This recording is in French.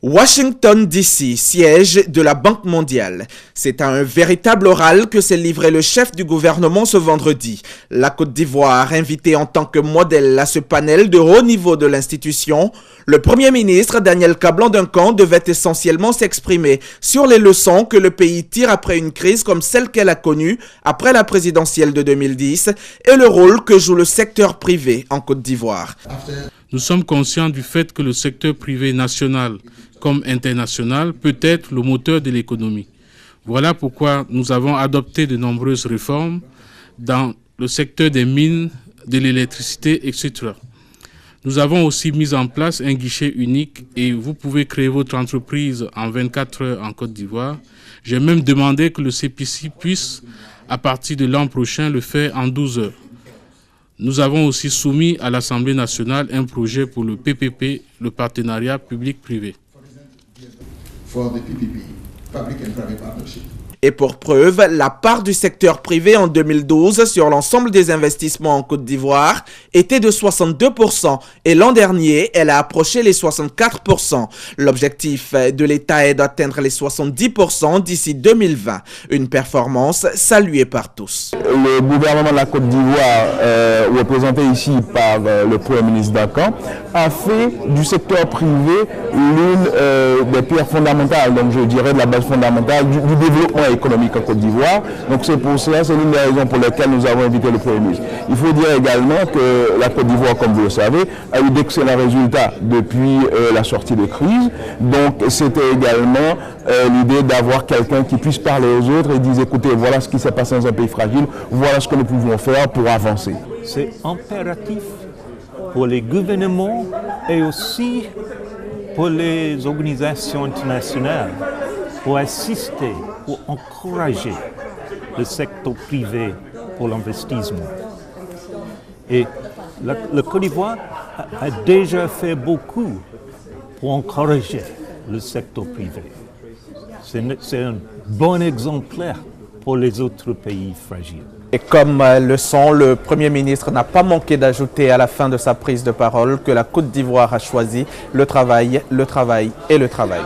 Washington DC, siège de la Banque mondiale. C'est à un véritable oral que s'est livré le chef du gouvernement ce vendredi. La Côte d'Ivoire, invitée en tant que modèle à ce panel de haut niveau de l'institution, le Premier ministre Daniel Kablan-Duncan devait essentiellement s'exprimer sur les leçons que le pays tire après une crise comme celle qu'elle a connue après la présidentielle de 2010 et le rôle que joue le secteur privé en Côte d'Ivoire. Nous sommes conscients du fait que le secteur privé national comme international peut être le moteur de l'économie. Voilà pourquoi nous avons adopté de nombreuses réformes dans le secteur des mines, de l'électricité, etc. Nous avons aussi mis en place un guichet unique et vous pouvez créer votre entreprise en 24 heures en Côte d'Ivoire. J'ai même demandé que le CPC puisse, à partir de l'an prochain, le faire en 12 heures. Nous avons aussi soumis à l'Assemblée nationale un projet pour le PPP, le partenariat public-privé. Et pour preuve, la part du secteur privé en 2012 sur l'ensemble des investissements en Côte d'Ivoire était de 62% et l'an dernier, elle a approché les 64%. L'objectif de l'État est d'atteindre les 70% d'ici 2020, une performance saluée par tous. Le gouvernement de la Côte d'Ivoire, représenté ici par le Premier ministre Duncan, a fait du secteur privé l'une des pierres fondamentales, donc je dirais de la base fondamentale du développement économique en Côte d'Ivoire. Donc c'est pour cela, c'est l'une des raisons pour lesquelles nous avons invité le Premier ministre. Il faut dire également que la Côte d'Ivoire, comme vous le savez, a eu d'excellents résultats depuis la sortie de crise. Donc c'était également l'idée d'avoir quelqu'un qui puisse parler aux autres et dire écoutez, voilà ce qui s'est passé dans un pays fragile, voilà ce que nous pouvons faire pour avancer. C'est impératif pour les gouvernements et aussi pour les organisations internationales pour assister, pour encourager le secteur privé pour l'investissement. Et le Côte d'Ivoire a déjà fait beaucoup pour encourager le secteur privé. C'est un bon exemplaire pour les autres pays fragiles. Et comme leçon, le Premier ministre n'a pas manqué d'ajouter à la fin de sa prise de parole que la Côte d'Ivoire a choisi le travail et le travail.